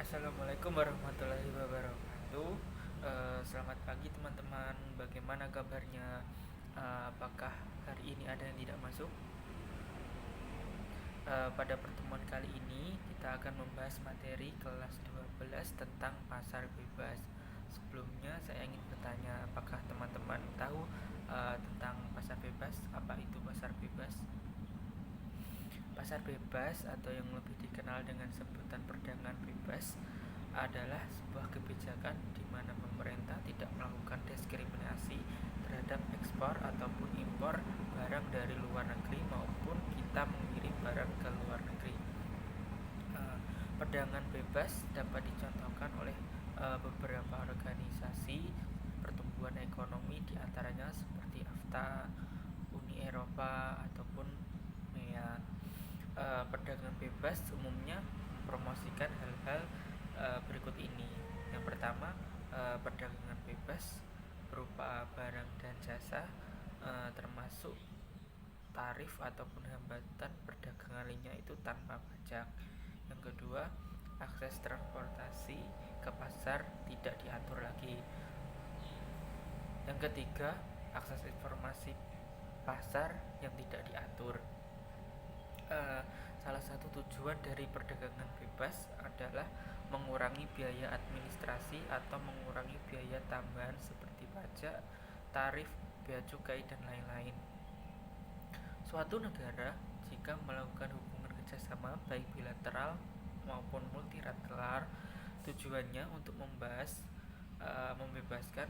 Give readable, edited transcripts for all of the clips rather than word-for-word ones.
Assalamualaikum warahmatullahi wabarakatuh. Selamat pagi teman-teman. Bagaimana kabarnya? Apakah hari ini ada yang tidak masuk? Pada pertemuan kali ini kita akan membahas materi kelas 12 tentang pasar bebas. Sebelumnya saya ingin bertanya, apakah teman-teman tahu tentang pasar bebas? Apa itu pasar bebas? Pasar bebas atau yang lebih dikenal dengan sebutan perdagangan bebas adalah sebuah kebijakan di mana pemerintah tidak melakukan diskriminasi terhadap ekspor ataupun impor barang dari luar negeri maupun kita mengirim barang ke luar negeri. Perdagangan bebas dapat dicontohkan oleh beberapa organisasi pertumbuhan ekonomi diantaranya seperti AFTA, Uni Eropa ataupun MEA. Perdagangan bebas umumnya mempromosikan hal-hal berikut ini. Yang pertama, perdagangan bebas berupa barang dan jasa, termasuk tarif ataupun hambatan perdagangan lainnya itu tanpa pajak. Yang kedua, akses transportasi ke pasar tidak diatur lagi. Yang ketiga, akses informasi pasar yang tidak diatur. Salah satu tujuan dari perdagangan bebas adalah mengurangi biaya administrasi atau mengurangi biaya tambahan seperti pajak, tarif, bea cukai, dan lain-lain. Suatu negara jika melakukan hubungan kerjasama baik bilateral maupun multilateral, tujuannya untuk membebaskan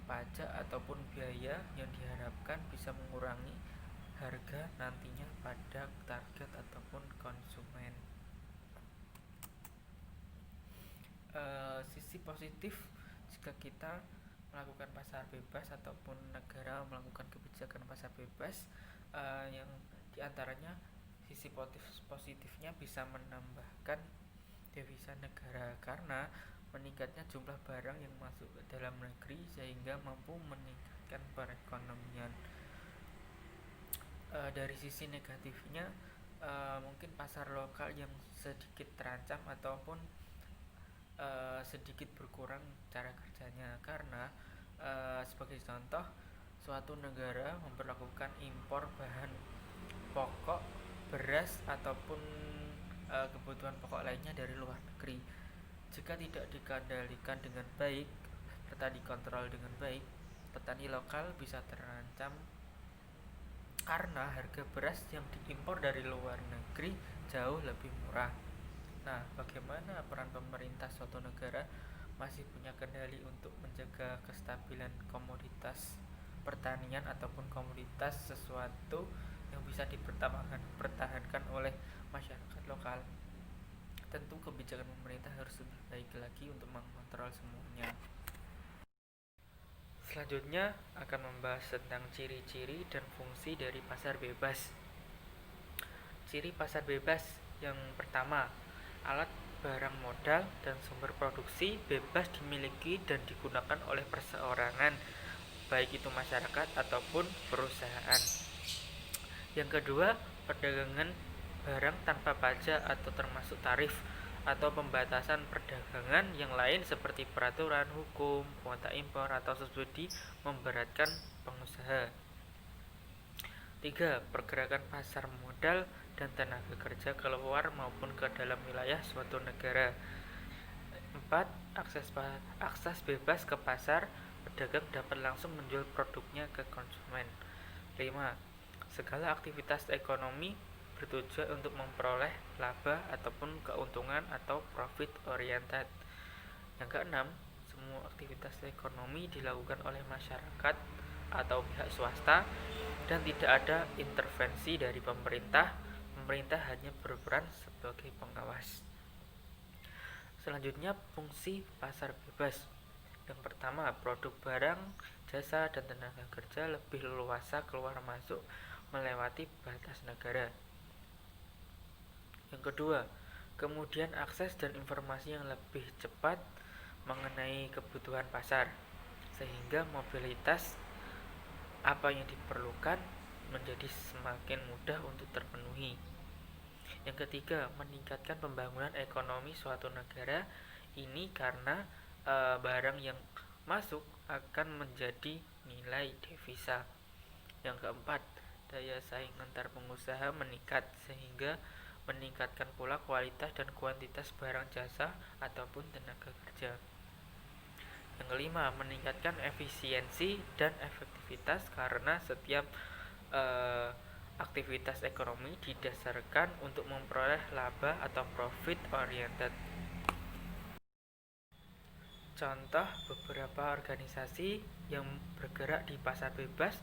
pajak ataupun biaya yang diharapkan bisa mengurangi harga nantinya pada target ataupun konsumen. Sisi positif jika kita melakukan pasar bebas ataupun negara melakukan kebijakan pasar bebas, yang diantaranya sisi positifnya bisa menambahkan devisa negara karena meningkatnya jumlah barang yang masuk ke dalam negeri sehingga mampu meningkatkan perekonomian. Dari sisi negatifnya, mungkin pasar lokal yang sedikit terancam ataupun sedikit berkurang cara kerjanya karena sebagai contoh, suatu negara memperlakukan impor bahan pokok, beras ataupun kebutuhan pokok lainnya dari luar negeri. Jika tidak dikendalikan dengan baik serta dikontrol dengan baik, petani lokal bisa terancam karena harga beras yang diimpor dari luar negeri jauh lebih murah. Nah, bagaimana peran pemerintah suatu negara masih punya kendali untuk menjaga kestabilan komoditas pertanian ataupun komoditas sesuatu yang bisa dipertahankan oleh masyarakat lokal? Tentu kebijakan pemerintah harus lebih baik lagi untuk mengontrol semuanya. Selanjutnya akan membahas tentang ciri-ciri dan fungsi dari pasar bebas. Ciri pasar bebas yang pertama, alat barang modal dan sumber produksi bebas dimiliki dan digunakan oleh perseorangan, baik itu masyarakat ataupun perusahaan. Yang kedua, perdagangan barang tanpa pajak atau termasuk tarif atau pembatasan perdagangan yang lain seperti peraturan hukum, kuota impor atau subsidi memberatkan pengusaha. 3. Pergerakan pasar modal dan tenaga kerja keluar maupun ke dalam wilayah suatu negara. 4. Akses bebas ke pasar, pedagang dapat langsung menjual produknya ke konsumen. 5. Segala aktivitas ekonomi bertujuan untuk memperoleh laba ataupun keuntungan atau profit oriented. Yang keenam, semua aktivitas ekonomi dilakukan oleh masyarakat atau pihak swasta dan tidak ada intervensi dari pemerintah. Pemerintah hanya berperan sebagai pengawas. Selanjutnya, fungsi pasar bebas. Yang pertama, produk barang, jasa, dan tenaga kerja lebih leluasa keluar masuk melewati batas negara. Yang kedua, kemudian akses dan informasi yang lebih cepat mengenai kebutuhan pasar, sehingga mobilitas apa yang diperlukan menjadi semakin mudah untuk terpenuhi. Yang ketiga, meningkatkan pembangunan ekonomi suatu negara. Ini karena barang yang masuk akan menjadi nilai devisa. Yang keempat, daya saing antar pengusaha meningkat sehingga meningkatkan pula kualitas dan kuantitas barang jasa ataupun tenaga kerja. Yang kelima, meningkatkan efisiensi dan efektivitas karena setiap eh, aktivitas ekonomi didasarkan untuk memperoleh laba atau profit oriented. Contoh beberapa organisasi yang bergerak di pasar bebas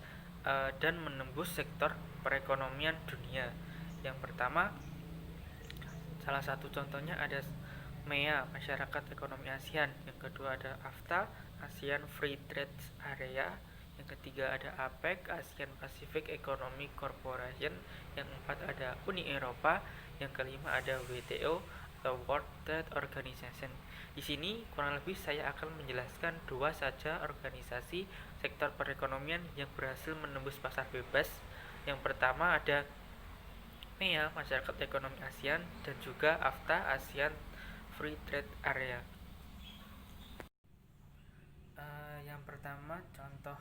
dan menembus sektor perekonomian dunia. Yang pertama, salah satu contohnya ada MEA, Masyarakat Ekonomi ASEAN. Yang kedua ada AFTA, ASEAN Free Trade Area. Yang ketiga ada APEC, ASEAN Pacific Economic Corporation. Yang keempat ada Uni Eropa. Yang kelima ada WTO atau World Trade Organization. Di sini kurang lebih saya akan menjelaskan dua saja organisasi sektor perekonomian yang berhasil menembus pasar bebas. Yang pertama ada MEA, Masyarakat Ekonomi ASEAN, dan juga AFTA, ASEAN Free Trade Area. Yang pertama, contoh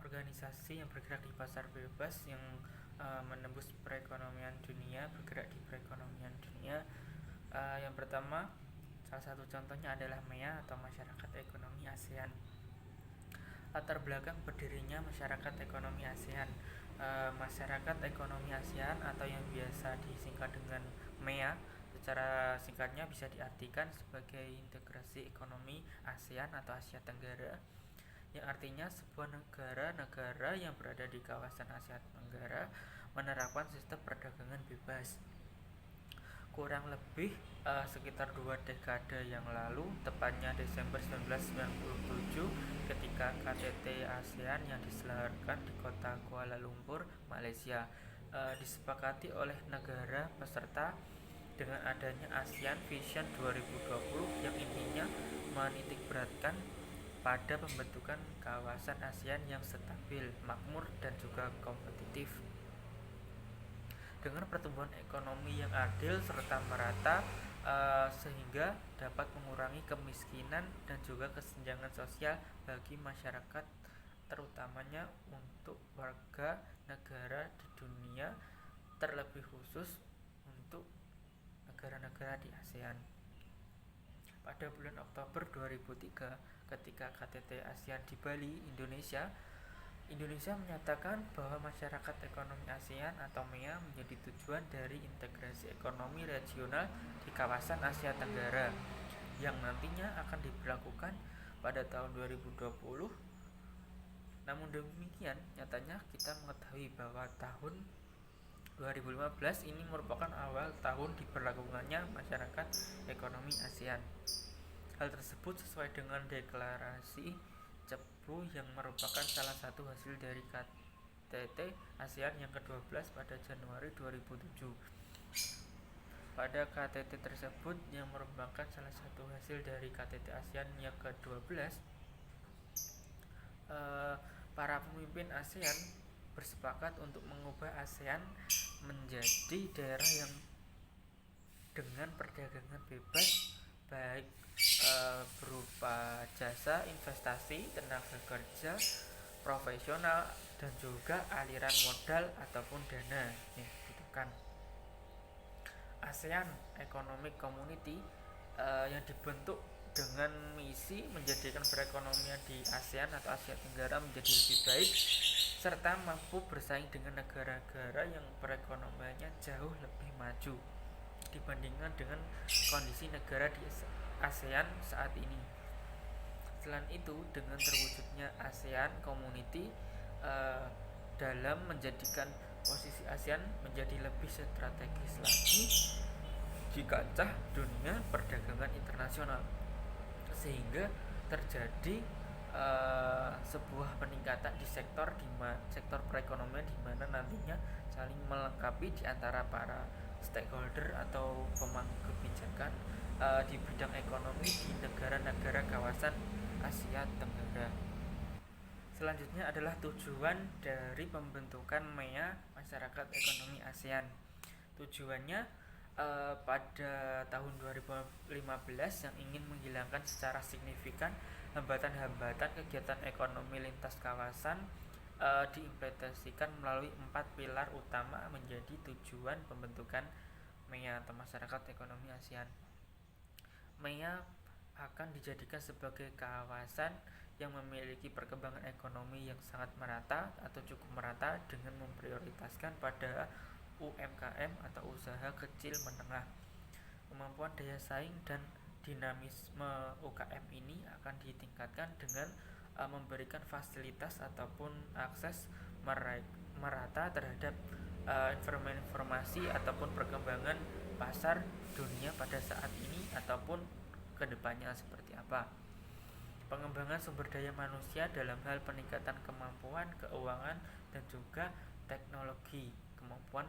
organisasi yang bergerak di pasar bebas yang menembus perekonomian dunia, bergerak di perekonomian dunia. Yang pertama, salah satu contohnya adalah MEA atau Masyarakat Ekonomi ASEAN. Latar belakang berdirinya Masyarakat Ekonomi ASEAN. Masyarakat Ekonomi ASEAN atau yang biasa disingkat dengan MEA, secara singkatnya bisa diartikan sebagai integrasi ekonomi ASEAN atau Asia Tenggara, yang artinya sebuah negara-negara yang berada di kawasan Asia Tenggara menerapkan sistem perdagangan bebas. Kurang lebih sekitar 2 dekade yang lalu, tepatnya Desember 1997, ketika KTT ASEAN yang diselenggarakan di kota Kuala Lumpur, Malaysia, disepakati oleh negara peserta dengan adanya ASEAN Vision 2020 yang intinya menitikberatkan pada pembentukan kawasan ASEAN yang stabil, makmur, dan juga kompetitif. Dengan pertumbuhan ekonomi yang adil serta merata, sehingga dapat mengurangi kemiskinan dan juga kesenjangan sosial bagi masyarakat, terutamanya untuk warga negara di dunia, terlebih khusus untuk negara-negara di ASEAN. Pada bulan Oktober 2003, ketika KTT ASEAN di Bali, Indonesia menyatakan bahwa Masyarakat Ekonomi ASEAN atau MEA menjadi tujuan dari integrasi ekonomi regional di kawasan Asia Tenggara yang nantinya akan diberlakukan pada tahun 2020. Namun demikian, nyatanya kita mengetahui bahwa tahun 2015 ini merupakan awal tahun diberlakukannya Masyarakat Ekonomi ASEAN. Hal tersebut sesuai dengan deklarasi Cebu yang merupakan salah satu hasil dari KTT ASEAN yang ke-12 pada Januari 2007. Pada KTT tersebut yang merupakan salah satu hasil dari KTT ASEAN yang ke-12, para pemimpin ASEAN bersepakat untuk mengubah ASEAN menjadi daerah yang dengan perdagangan bebas, baik berupa jasa, investasi, tenaga kerja, profesional, dan juga aliran modal ataupun dana yang dibutuhkan. ASEAN Economic Community yang dibentuk dengan misi menjadikan perekonomian di ASEAN atau Asia Tenggara menjadi lebih baik serta mampu bersaing dengan negara-negara yang perekonomiannya jauh lebih maju dibandingkan dengan kondisi negara di ASEAN saat ini. Selain itu, dengan terwujudnya ASEAN Community dalam menjadikan posisi ASEAN menjadi lebih strategis lagi di kancah dunia perdagangan internasional, sehingga terjadi sebuah peningkatan di sektor perekonomian di mana nantinya saling melengkapi di antara para stakeholder atau pemangku kebijakan di bidang ekonomi di negara-negara kawasan Asia Tenggara. Selanjutnya adalah tujuan dari pembentukan MEA Masyarakat Ekonomi ASEAN. Tujuannya pada tahun 2015 yang ingin menghilangkan secara signifikan hambatan-hambatan kegiatan ekonomi lintas kawasan diimplementasikan melalui 4 pilar utama menjadi tujuan pembentukan MEA atau Masyarakat Ekonomi ASEAN. MEA akan dijadikan sebagai kawasan yang memiliki perkembangan ekonomi yang sangat merata atau cukup merata dengan memprioritaskan pada UMKM atau usaha kecil menengah. Kemampuan daya saing dan dinamisme UKM ini akan ditingkatkan dengan memberikan fasilitas ataupun akses merata terhadap informasi ataupun perkembangan pasar dunia pada saat ini ataupun kedepannya seperti apa. Pengembangan sumber daya manusia dalam hal peningkatan kemampuan keuangan dan juga teknologi, kemampuan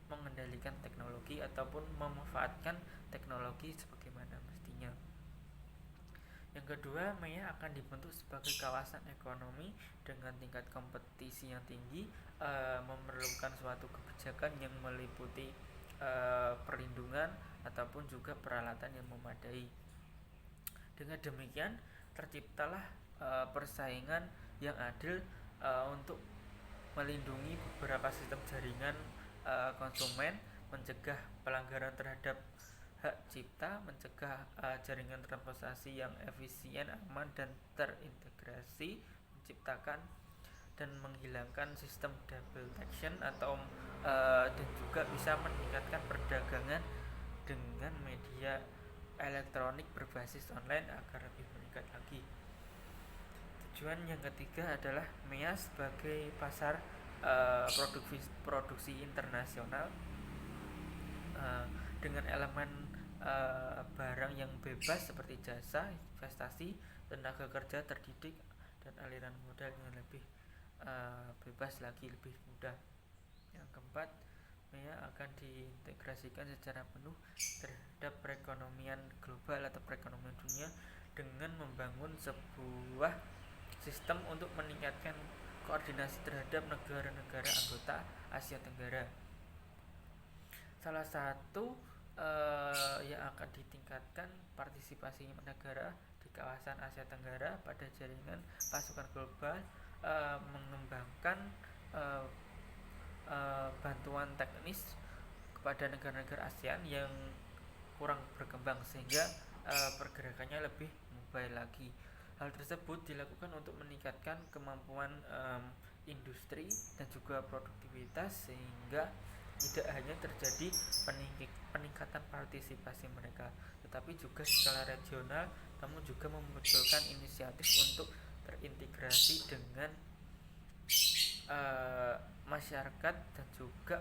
mengendalikan teknologi ataupun memanfaatkan teknologi sebagaimana mestinya. Yang kedua, MEA akan dibentuk sebagai kawasan ekonomi dengan tingkat kompetisi yang tinggi, memerlukan suatu kebijakan yang meliputi perlindungan ataupun juga peralatan yang memadai. Dengan demikian, terciptalah persaingan yang adil untuk melindungi beberapa sistem jaringan konsumen, mencegah pelanggaran terhadap hak cipta, mencegah jaringan transportasi yang efisien, aman, dan terintegrasi, menciptakan dan menghilangkan sistem double taxation atau dan juga bisa meningkatkan perdagangan dengan media elektronik berbasis online agar lebih meningkat lagi. Tujuan yang ketiga adalah MEA sebagai pasar produksi internasional dengan elemen barang yang bebas seperti jasa, investasi, tenaga kerja terdidik, dan aliran modal yang lebih bebas lagi, lebih mudah. Yang keempat, MEA akan diintegrasikan secara penuh terhadap perekonomian global atau perekonomian dunia dengan membangun sebuah sistem untuk meningkatkan koordinasi terhadap negara-negara anggota Asia Tenggara. Salah satu yang akan ditingkatkan partisipasi negara di kawasan Asia Tenggara pada jaringan pasukan global, mengembangkan bantuan teknis kepada negara-negara ASEAN yang kurang berkembang sehingga pergerakannya lebih mobile lagi. Hal tersebut dilakukan untuk meningkatkan kemampuan industri dan juga produktivitas sehingga tidak hanya terjadi peningkatan partisipasi mereka, tetapi juga skala regional, namun juga memunculkan inisiatif untuk terintegrasi dengan masyarakat dan juga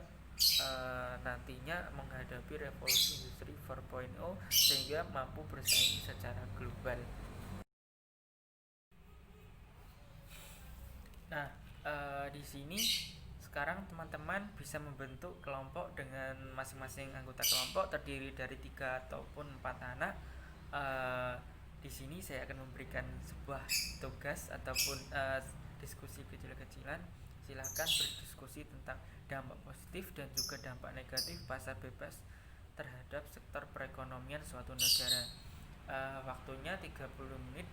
nantinya menghadapi revolusi industri 4.0 sehingga mampu bersaing secara global. Nah, di sini sekarang teman-teman bisa membentuk kelompok dengan masing-masing anggota kelompok terdiri dari 3 ataupun 4 anak. Di sini saya akan memberikan sebuah tugas ataupun diskusi kecil-kecilan. Silakan berdiskusi tentang dampak positif dan juga dampak negatif pasar bebas terhadap sektor perekonomian suatu negara. Waktunya 30 menit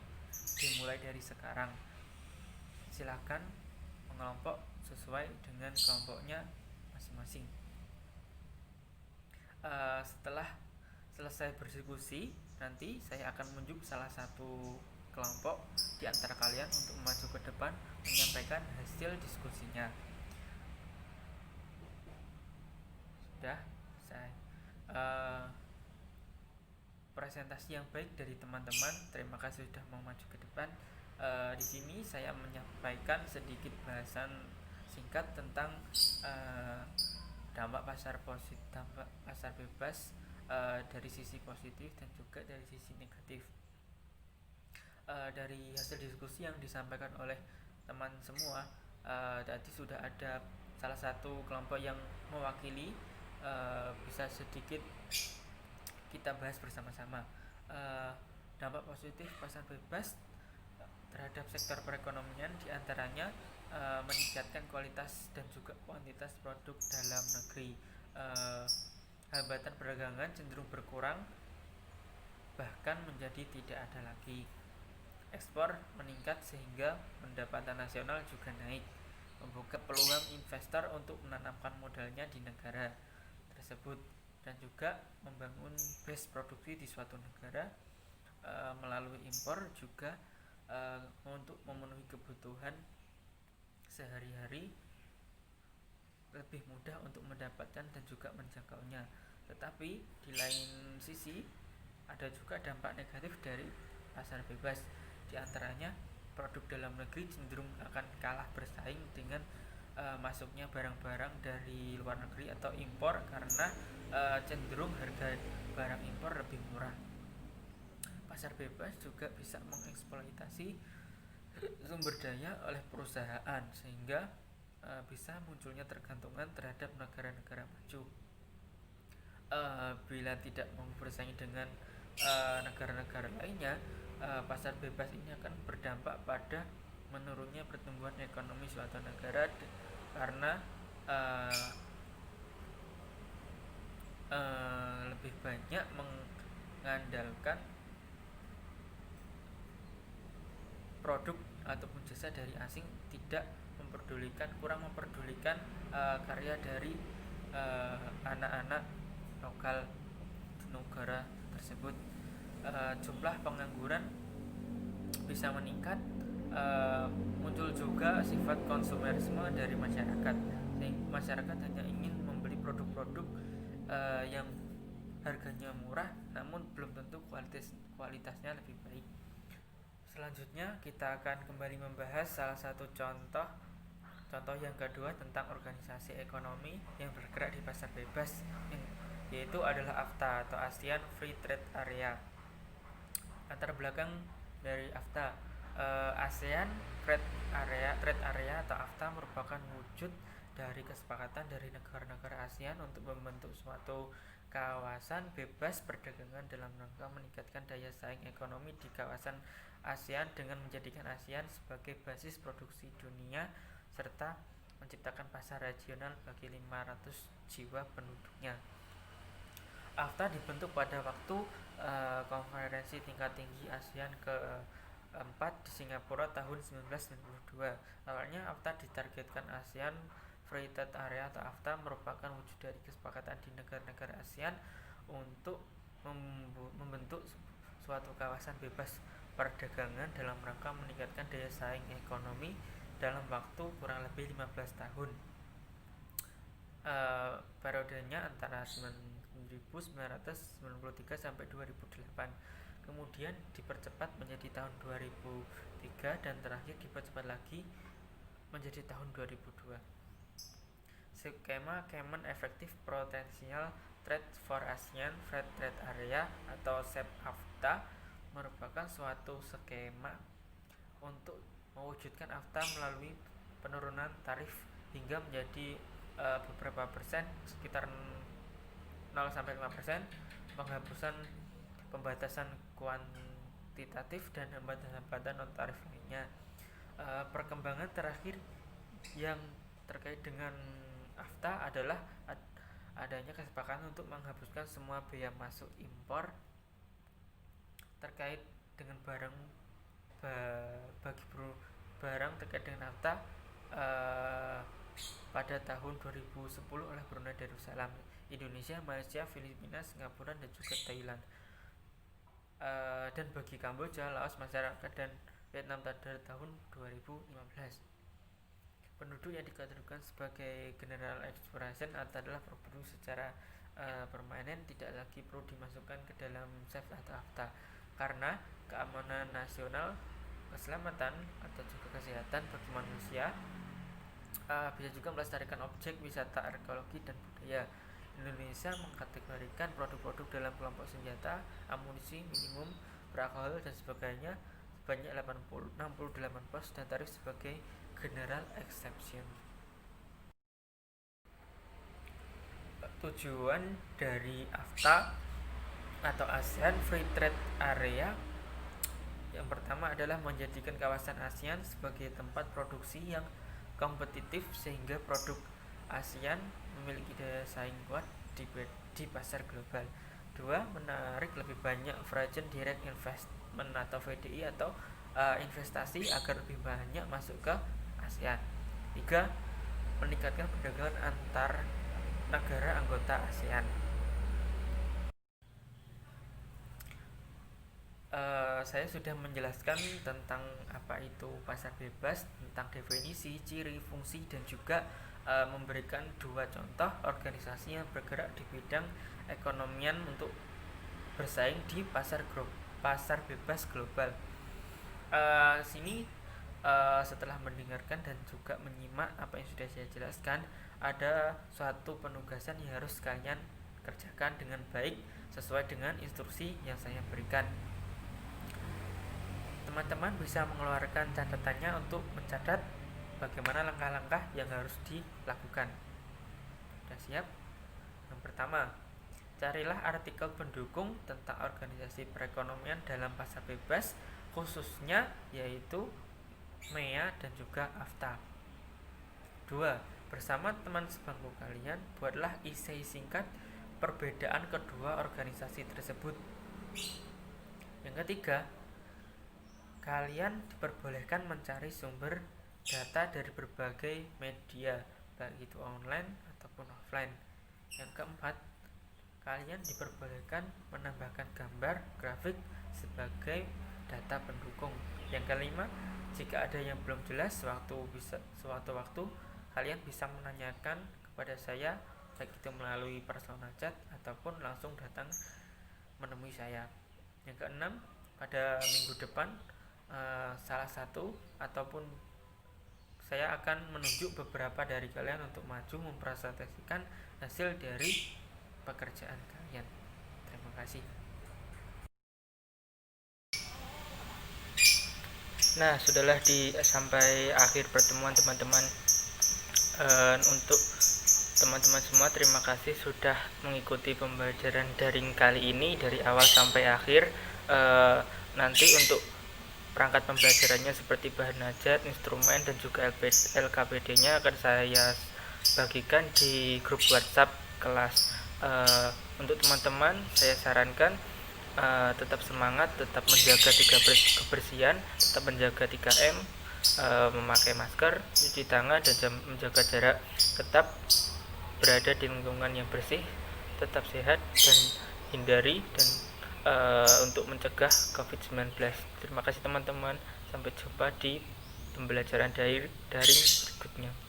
dimulai dari sekarang. Silakan mengelompok sesuai dengan kelompoknya masing-masing. Setelah selesai berdiskusi, nanti saya akan menunjuk salah satu kelompok di antara kalian untuk maju ke depan menyampaikan hasil diskusinya. Sudah, saya presentasi yang baik dari teman-teman. Terima kasih sudah mau maju ke depan. Di sini saya menyampaikan sedikit bahasan singkat tentang dampak pasar bebas dari sisi positif dan juga dari sisi negatif. Dari hasil diskusi yang disampaikan oleh teman semua, tadi sudah ada salah satu kelompok yang mewakili, bisa sedikit kita bahas bersama-sama. Dampak positif pasar bebas terhadap sektor perekonomian diantaranya meningkatkan kualitas dan juga kuantitas produk dalam negeri, eh, hambatan perdagangan cenderung berkurang, bahkan menjadi tidak ada lagi. Ekspor meningkat sehingga pendapatan nasional juga naik, membuka peluang investor untuk menanamkan modalnya di negara tersebut dan juga membangun base produksi di suatu negara melalui impor juga untuk memenuhi kebutuhan sehari-hari lebih mudah untuk mendapatkan dan juga menjangkaunya. Tetapi di lain sisi ada juga dampak negatif dari pasar bebas. Di antaranya produk dalam negeri cenderung akan kalah bersaing dengan masuknya barang-barang dari luar negeri atau impor karena cenderung harga barang impor lebih murah. Pasar bebas juga bisa mengeksploitasi sumber daya oleh perusahaan sehingga bisa munculnya tergantungan terhadap negara-negara maju. Bila tidak mau bersaing dengan negara-negara lainnya, pasar bebas ini akan berdampak pada menurunnya pertumbuhan ekonomi suatu negara karena uh, lebih banyak mengandalkan produk ataupun jasa dari asing, tidak kurang memperdulikan karya dari anak-anak lokal di negara tersebut. Jumlah pengangguran bisa meningkat, muncul juga sifat konsumerisme dari masyarakat. Masyarakat hanya ingin membeli produk-produk yang harganya murah namun belum tentu kualitasnya lebih baik. Selanjutnya kita akan kembali membahas salah satu contoh yang kedua tentang organisasi ekonomi yang bergerak di pasar bebas, yaitu adalah AFTA atau ASEAN Free Trade Area. Latar belakang dari AFTA, ASEAN Trade Area atau AFTA merupakan wujud dari kesepakatan dari negara-negara ASEAN untuk membentuk suatu kawasan bebas perdagangan dalam rangka meningkatkan daya saing ekonomi di kawasan ASEAN dengan menjadikan ASEAN sebagai basis produksi dunia serta menciptakan pasar regional bagi 500 jiwa penduduknya. AFTA dibentuk pada waktu konferensi tingkat tinggi ASEAN ke-4 di Singapura tahun 1992. Awalnya AFTA ditargetkan ASEAN Free Trade Area atau AFTA merupakan wujud dari kesepakatan di negara-negara ASEAN untuk membentuk suatu kawasan bebas perdagangan dalam rangka meningkatkan daya saing ekonomi dalam waktu kurang lebih 15 tahun. Periodenya antara 1993 sampai 2008. Kemudian dipercepat menjadi tahun 2003 dan terakhir dipercepat lagi menjadi tahun 2002. Skema Common Effective Potential Trade for ASEAN Free Trade Area atau CEP-AFTA merupakan suatu skema untuk mewujudkan AFTA melalui penurunan tarif hingga menjadi beberapa persen, sekitar 0-5%, penghapusan pembatasan kuantitatif dan hambatan-hambatan non tarif lainnya. Perkembangan terakhir yang terkait dengan AFTA adalah adanya kesepakatan untuk menghapuskan semua bea masuk impor terkait dengan barang terkait dengan AFTA pada tahun 2010 oleh Brunei Darussalam, Indonesia, Malaysia, Filipina, Singapura dan juga Thailand. Dan bagi Kamboja, Laos, masyarakat dan Vietnam pada tahun 2015. Penduduk yang dikategorikan sebagai general exploration adalah penduduk secara permanen tidak lagi perlu dimasukkan ke dalam CEF atau AFTA karena keamanan nasional, keselamatan atau juga kesehatan bagi manusia, bisa juga melestarikan objek wisata arkeologi dan budaya. Indonesia mengkategorikan produk-produk dalam kelompok senjata, amunisi, minimum, beralkohol dan sebagainya sebanyak 68 pos dan tarif sebagai general exception. Tujuan dari AFTA atau ASEAN Free Trade Area yang pertama adalah menjadikan kawasan ASEAN sebagai tempat produksi yang kompetitif sehingga produk ASEAN memiliki daya saing kuat di pasar global. 2. Menarik lebih banyak foreign direct investment atau FDI atau investasi agar lebih banyak masuk ke ASEAN. 3. Meningkatkan perdagangan antar negara anggota ASEAN. Saya sudah menjelaskan tentang apa itu pasar bebas, tentang definisi, ciri, fungsi, dan juga memberikan 2 contoh organisasi yang bergerak di bidang ekonomian untuk bersaing di pasar bebas global. Setelah mendengarkan dan juga menyimak apa yang sudah saya jelaskan, ada suatu penugasan yang harus kalian kerjakan dengan baik sesuai dengan instruksi yang saya berikan. Teman-teman bisa mengeluarkan catatannya untuk mencatat bagaimana langkah-langkah yang harus dilakukan. Sudah siap? Yang pertama, carilah artikel pendukung tentang organisasi perekonomian dalam pasar bebas, khususnya yaitu MEA dan juga AFTA. 2. Bersama teman sebangku kalian, buatlah esai singkat perbedaan kedua organisasi tersebut. Yang ketiga, kalian diperbolehkan mencari sumber data dari berbagai media, baik itu online ataupun offline. Yang keempat, kalian diperbolehkan menambahkan gambar, grafik sebagai data pendukung. Yang kelima, jika ada yang belum jelas sewaktu waktu kalian bisa menanyakan kepada saya, baik itu melalui personal chat ataupun langsung datang menemui saya. Yang keenam, pada minggu depan salah satu ataupun saya akan menunjuk beberapa dari kalian untuk maju mempresentasikan hasil dari pekerjaan kalian. Terima kasih. Nah, sudahlah sampai akhir pertemuan teman-teman. Untuk teman-teman semua, terima kasih sudah mengikuti pembelajaran daring kali ini dari awal sampai akhir. Nanti untuk perangkat pembelajarannya seperti bahan hajat, instrumen, dan juga LKPD-nya akan saya bagikan di grup WhatsApp kelas. Untuk teman-teman, saya sarankan tetap semangat, tetap menjaga kebersihan, tetap menjaga 3M, memakai masker, cuci tangan, dan menjaga jarak. Tetap berada di lingkungan yang bersih, tetap sehat, dan hindari untuk mencegah COVID-19. Terima kasih teman-teman. Sampai jumpa di pembelajaran daring berikutnya.